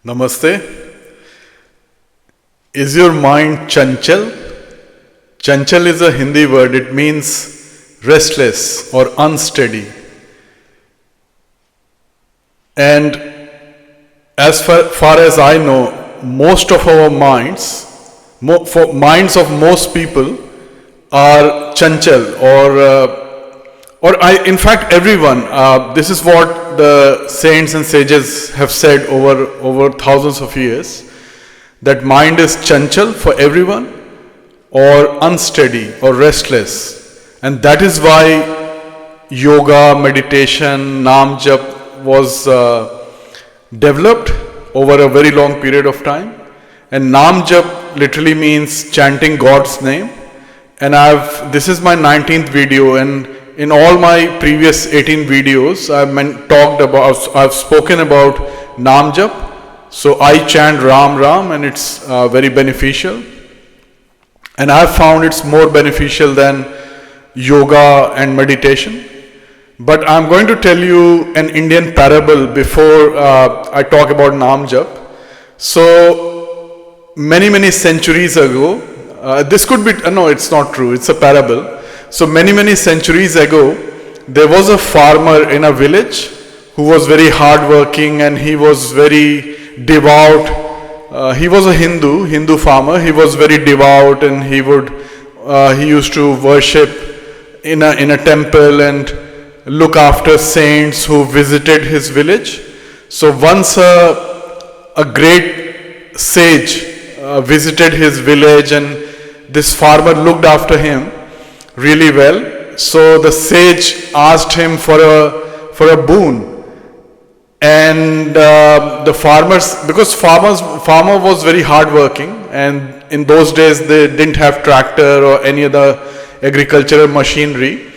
Namaste. Is your mind chanchal? Chanchal is a Hindi word. It means restless or unsteady. And as far as I know, most of our minds, minds of most people are chanchal in fact everyone. This is what the saints and sages have said over thousands of years, that mind is chanchal for everyone, or unsteady or restless. And that is why yoga, meditation, Nam Jap was developed over a very long period of time. And Nam Jap literally means chanting God's name. And this is my 19th video, and in all my previous 18 videos, I've spoken about Nam Jap. So I chant Ram Ram, and it's very beneficial. And I've found it's more beneficial than yoga and meditation. But I'm going to tell you an Indian parable before I talk about Nam Jap. So many centuries ago, this could be, no, it's not true, it's a parable. So many centuries ago, there was a farmer in a village who was very hardworking, and he was very devout. He was a Hindu farmer. He was very devout, and he used to worship in a temple and look after saints who visited his village. So once a great sage visited his village, and this farmer looked after him really well. So the sage asked him for a boon, and because farmer was very hardworking, and in those days they didn't have tractor or any other agricultural machinery.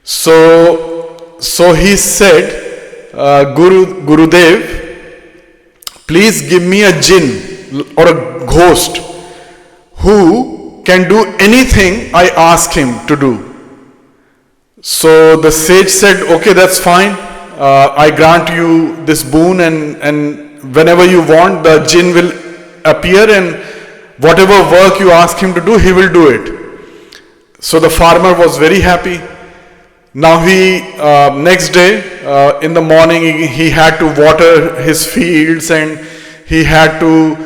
So he said, Gurudev, please give me a jinn or a ghost who can do anything I ask him to do. So the sage said, okay, that's fine. I grant you this boon, and whenever you want, the jinn will appear, and whatever work you ask him to do, he will do it. So the farmer was very happy. Now next day, in the morning, he had to water his fields, and he had to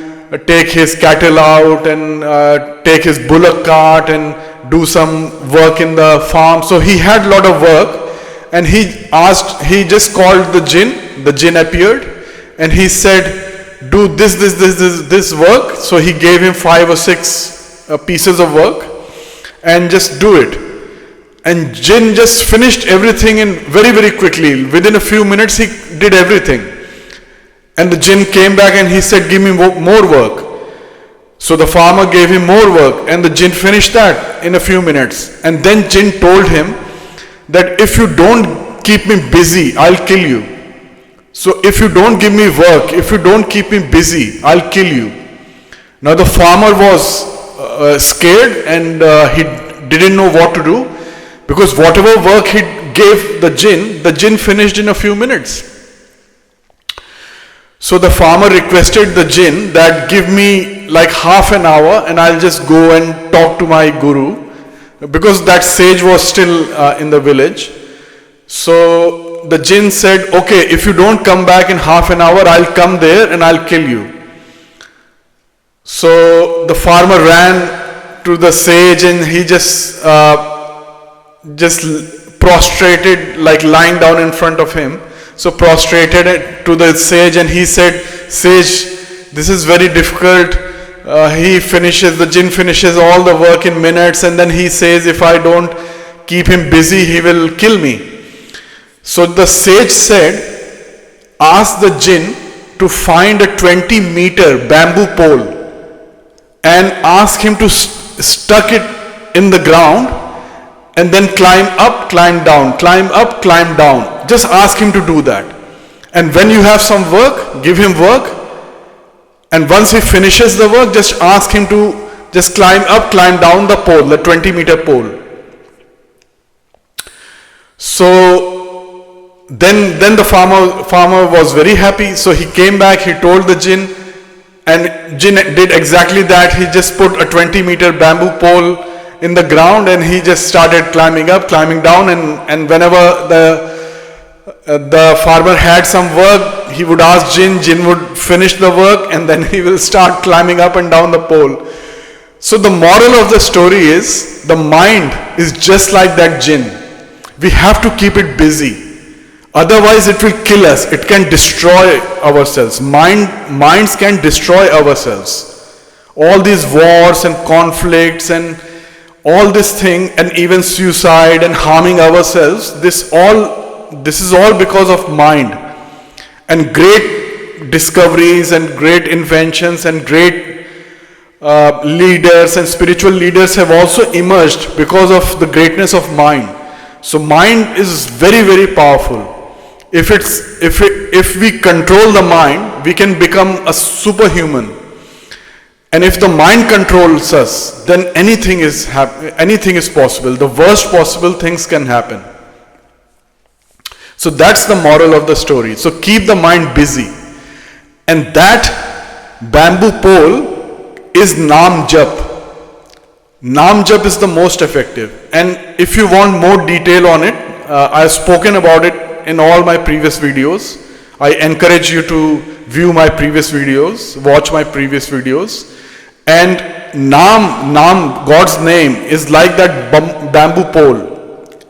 take his cattle out, and take his bullock cart and do some work in the farm. So he had a lot of work, and he just called the jinn appeared, and he said, do this work. So he gave him 5 or 6 pieces of work, and just do it. And jinn just finished everything in very quickly. Within a few minutes he did everything. And the jinn came back and he said, give me more work. So the farmer gave him more work, and the jinn finished that in a few minutes. And then jinn told him that if you don't keep me busy, I'll kill you. So if you don't give me work, if you don't keep me busy, I'll kill you. Now the farmer was scared, and he didn't know what to do, because whatever work he gave the jinn finished in a few minutes. So the farmer requested the jinn that give me like half an hour, and I'll just go and talk to my guru, because that sage was still in the village. So the jinn said, okay, if you don't come back in half an hour, I'll come there and I'll kill you. So the farmer ran to the sage, and he just prostrated, like lying down in front of him. So prostrated to the sage, and he said, Sage, this is very difficult. The jinn finishes all the work in minutes, and then he says, if I don't keep him busy, he will kill me. So the sage said, ask the jinn to find a 20-meter bamboo pole, and ask him to stuck it in the ground, and then climb up, climb down, climb up, climb down. Just ask him to do that. And when you have some work, give him work. And once he finishes the work, just ask him to just climb up, climb down the pole, the 20-meter pole. So then the farmer was very happy. So he came back, he told the jinn, and jinn did exactly that. He just put a 20-meter bamboo pole in the ground, and he just started climbing up, climbing down, and whenever the farmer had some work, he would ask jinn would finish the work, and then he will start climbing up and down the pole. So the moral of the story is, the mind is just like that jinn. We have to keep it busy. Otherwise it will kill us. It can destroy ourselves. Minds can destroy ourselves. All these wars and conflicts and all this thing, and even suicide and harming ourselves, this is all because of mind. And great discoveries and great inventions and great leaders and spiritual leaders have also emerged because of the greatness of mind. So mind is very, very powerful. If we control the mind, we can become a superhuman. And if the mind controls us, then anything is possible. The worst possible things can happen. So that's the moral of the story. So keep the mind busy. And that bamboo pole is Nam Jap. Nam Jap is the most effective. And if you want more detail on it, I've spoken about it in all my previous videos. I encourage you to view my previous videos, watch my previous videos. And Nam, God's name, is like that bamboo pole.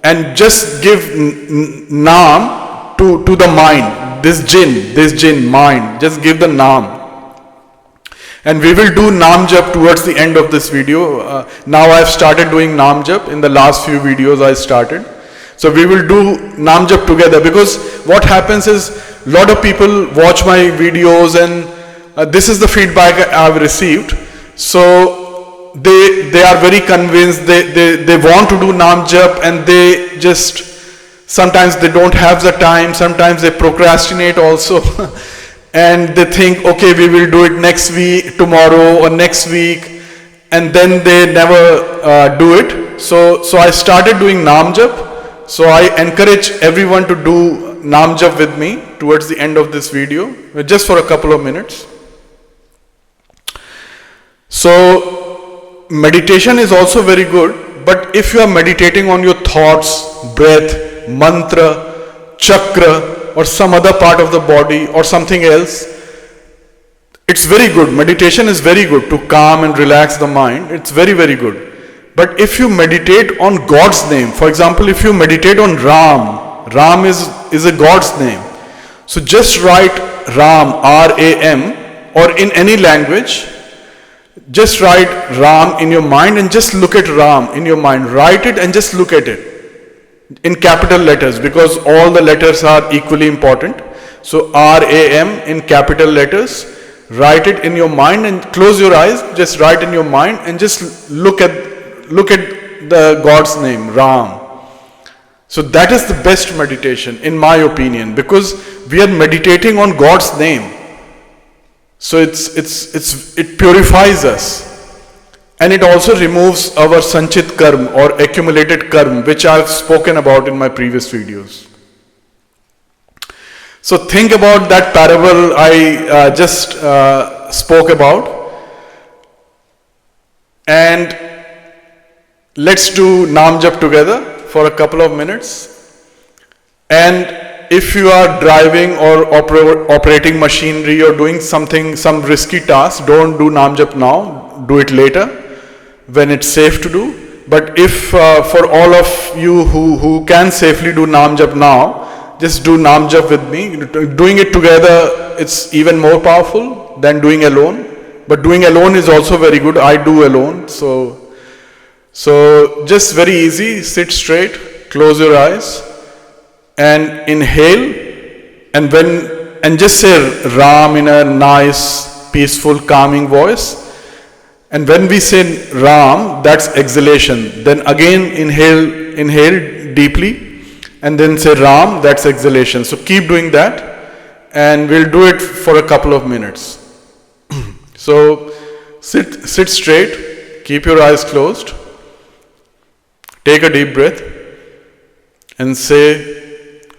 And just give Nam to the mind, this jinn, mind, just give the Nam. And we will do Nam Jap towards the end of this video. Now I've started doing Nam Jap. In the last few videos I started. So we will do Nam Jap together, because what happens is, a lot of people watch my videos, and this is the feedback I've received. So they are very convinced, they want to do Nam Jap, and they just, sometimes they don't have the time, sometimes they procrastinate also. And they think, okay, we will do it next week, tomorrow or next week, and then they never do it. So I started doing Nam Jap. So I encourage everyone to do Nam Jap with me towards the end of this video, just for a couple of minutes. So meditation is also very good, but if you are meditating on your thoughts, breath, mantra, chakra, or some other part of the body or something else, it's very good. Meditation is very good to calm and relax the mind. It's very, very good. But if you meditate on God's name, for example, if you meditate on Ram is a God's name. So just write Ram, R-A-M, or in any language, just write Ram in your mind and just look at Ram in your mind. Write it and just look at it in capital letters, because all the letters are equally important. So R-A-M in capital letters. Write it in your mind and close your eyes. Just write in your mind and just look at the God's name, Ram. So that is the best meditation, in my opinion, because we are meditating on God's name. So it purifies us, and it also removes our sanchit karma or accumulated karma, which I've spoken about in my previous videos. So think about that parable I just spoke about, and let's do Nam Jap together for a couple of minutes. And if you are driving or operating machinery or doing some risky task, don't do Nam Jap now, do it later when it's safe to do. But if for all of you who can safely do Nam Jap now, just do Nam Jap with me. Doing it together, it's even more powerful than doing alone. But doing alone is also very good. I do alone. So just very easy, sit straight, close your eyes, and inhale, and just say Ram in a nice, peaceful, calming voice. And when we say Ram, that's exhalation. Then again inhale deeply, and then say Ram, that's exhalation. So keep doing that, and we'll do it for a couple of minutes. So sit straight, keep your eyes closed, take a deep breath, and say